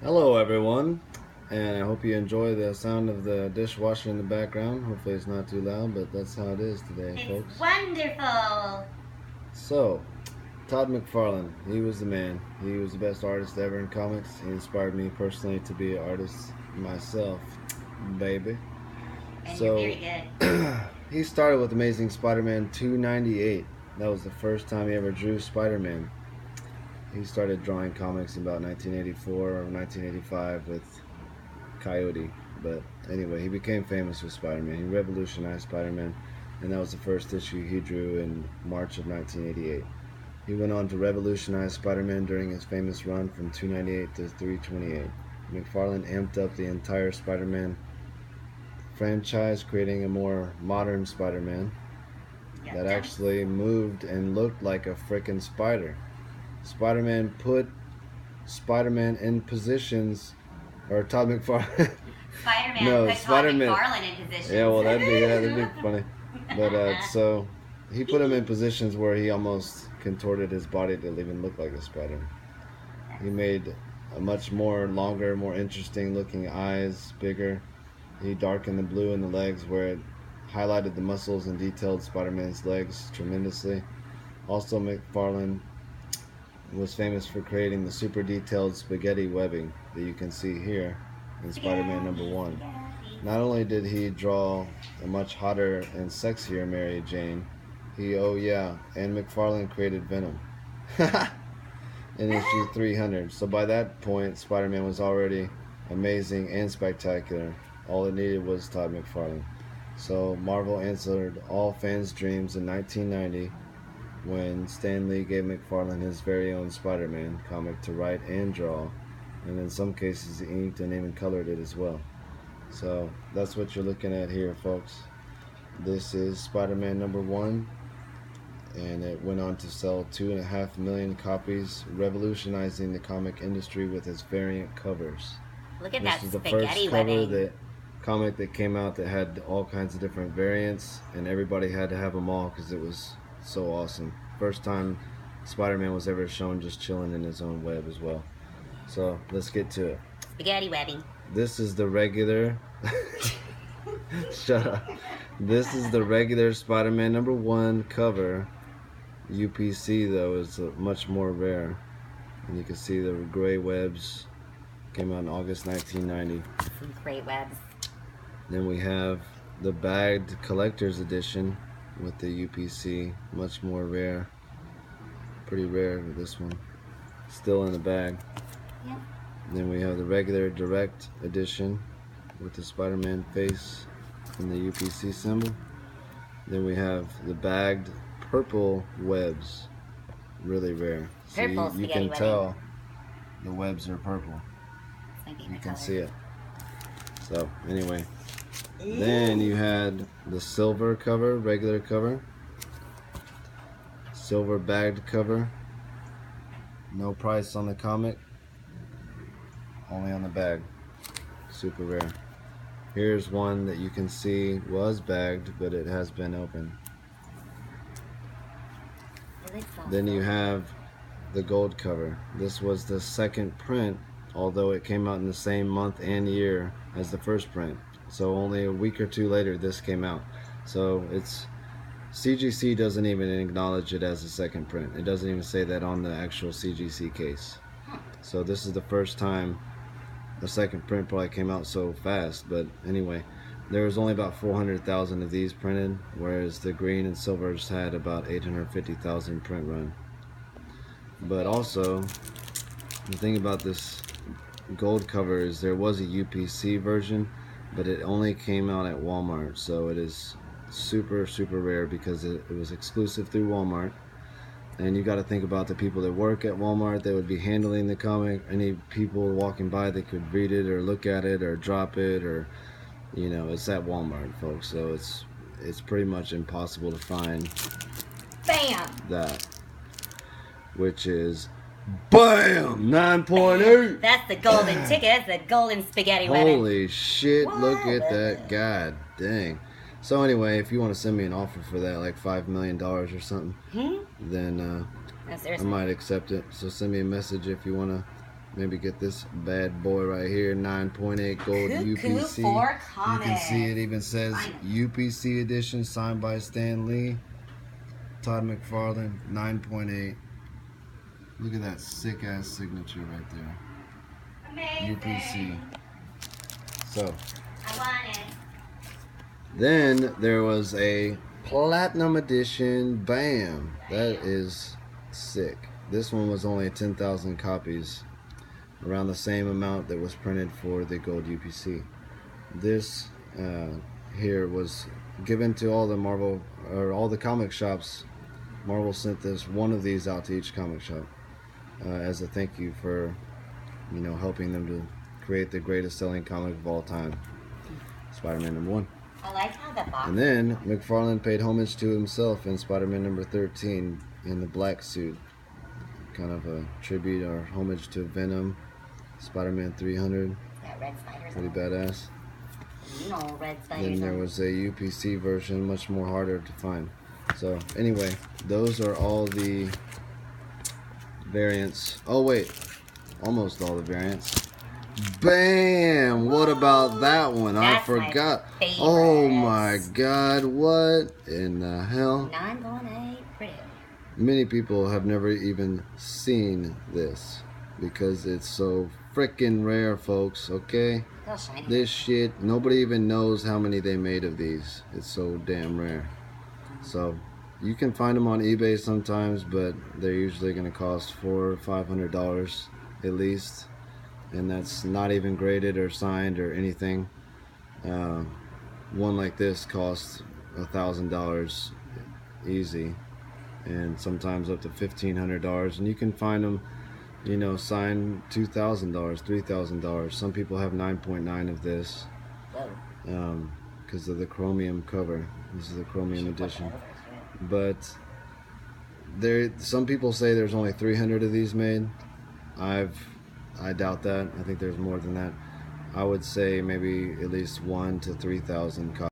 Hello everyone, and I hope you enjoy the sound of the dishwasher in the background. Hopefully it's not too loud, but that's how it is today, folks. It's wonderful. So, Todd McFarlane, he was the man. He was the best artist ever in comics. He inspired me personally to be an artist myself, baby. And you're So, very good. he started with Amazing Spider-Man 298. That was the first time he ever drew Spider-Man. He started drawing comics in about 1984 or 1985 with Coyote. But anyway, he became famous with Spider-Man. He revolutionized Spider-Man, and that was the first issue he drew in March of 1988. He went on to revolutionize Spider-Man during his famous run from 298 to 328. McFarlane amped up the entire Spider-Man franchise, creating a more modern Spider-Man that actually moved and looked like a frickin' spider. Spider-Man put Spider-Man in positions, or Todd McFarlane. Spider-Man No, put Spider-Man. Todd McFarlane in position. Yeah, well, that'd be funny. But so he put him in positions where he almost contorted his body to even look like a spider. He made a much more longer, more interesting looking eyes, bigger. He darkened the blue in the legs where it highlighted the muscles and detailed Spider-Man's legs tremendously. Also, McFarlane was famous for creating the super detailed spaghetti webbing that you can see here in Spider-Man #1. Not only did he draw a much hotter and sexier Mary Jane, and McFarlane created Venom in issue 300. So by that point, Spider-Man was already amazing and spectacular. All it needed was Todd McFarlane. So Marvel answered all fans' dreams in 1990 when Stan Lee gave McFarlane his very own Spider-Man comic to write and draw, and in some cases he inked and even colored it as well. So that's what you're looking at here, folks. This is Spider-Man #1, and it went on to sell 2.5 million copies, revolutionizing the comic industry with its variant covers. Look at This that is the spaghetti first cover webbing. that comic that came out that had all kinds of different variants, and everybody had to have them all because it was so awesome. First time Spider-Man was ever shown just chilling in his own web as well. So let's get to it. Spaghetti webbing. This is the regular. Shut up. This is the regular Spider-Man #1 cover. UPC though is much more rare, and you can see the gray webs. Came out in August 1990. Some great webs. Then we have the bagged collector's edition with the UPC, much more rare. Pretty rare with this one. Still in the bag. Yeah. Then we have the regular direct edition with the Spider-Man face and the UPC symbol. Then we have the bagged purple webs, really rare. So you can tell the webs are purple. You can see it. So anyway, then you had the silver cover, regular cover, silver bagged cover. No price on the comic, only on the bag. Super rare. Here's one that you can see was bagged, but it has been opened. Then you have the gold cover. This was the second print, although it came out in the same month and year as the first print. So only a week or two later this came out. So it's CGC doesn't even acknowledge it as a second print. It doesn't even say that on the actual CGC case. So this is the first time the second print probably came out so fast. But anyway, there was only about 400,000 of these printed, whereas the green and silvers had about 850,000 print run. But also, the thing about this gold cover is there was a UPC version, but it only came out at Walmart, so it is super rare because it was exclusive through Walmart. And you got to think about the people that work at Walmart that would be handling the comic. Any people walking by that could read it or look at it or drop it, or it's at Walmart, folks, so it's pretty much impossible to find that, which is BAM! 9.8! That's the golden ticket. That's the golden spaghetti webbing. Holy shit, look at that. God dang. So anyway, if you want to send me an offer for that, like $5 million or something, then I might accept it. So send me a message if you want to maybe get this bad boy right here, 9.8 gold Cuckoo UPC. for You can see it comics. even says UPC edition, signed by Stan Lee. Todd McFarlane, 9.8. Look at that sick ass signature right there. Amazing. UPC. So I want it. then there was a platinum edition. Bam! That is sick. This one was only 10,000 copies, around the same amount that was printed for the gold UPC. This here was given to all the Marvel, or all the comic shops. Marvel sent this, one of these, out to each comic shop as a thank you for, you know, helping them to create the greatest selling comic of all time, Spider-Man #1. I like how the box. And then McFarlane paid homage to himself in Spider-Man #13 in the black suit, kind of a tribute or homage to Venom. Spider-Man 300, That red spider's pretty on. badass. You know, red spiders. Then there was a UPC version, much more harder to find. So anyway, those are all the variants. Oh wait, almost all the variants. Bam! What about that one? I That's my forgot. favorite. Oh my god, what in the hell? 9.8, pretty. Many people have never even seen this because it's so freaking rare, folks, okay? Still shiny. This shit, nobody even knows how many they made of these. It's so damn rare. So you can find them on eBay sometimes, but they're usually going to cost $400 or $500 at least, and that's not even graded or signed or anything. One like this costs $1,000 easy, and sometimes up to $1,500, and you can find them, you know, signed $2,000, $3,000. Some people have 9.9 of this because of the Chromium cover. This is the Chromium edition. But some people say there's only 300 of these made. I doubt that. I think there's more than that. I would say maybe at least 1,000 to 3,000 copies.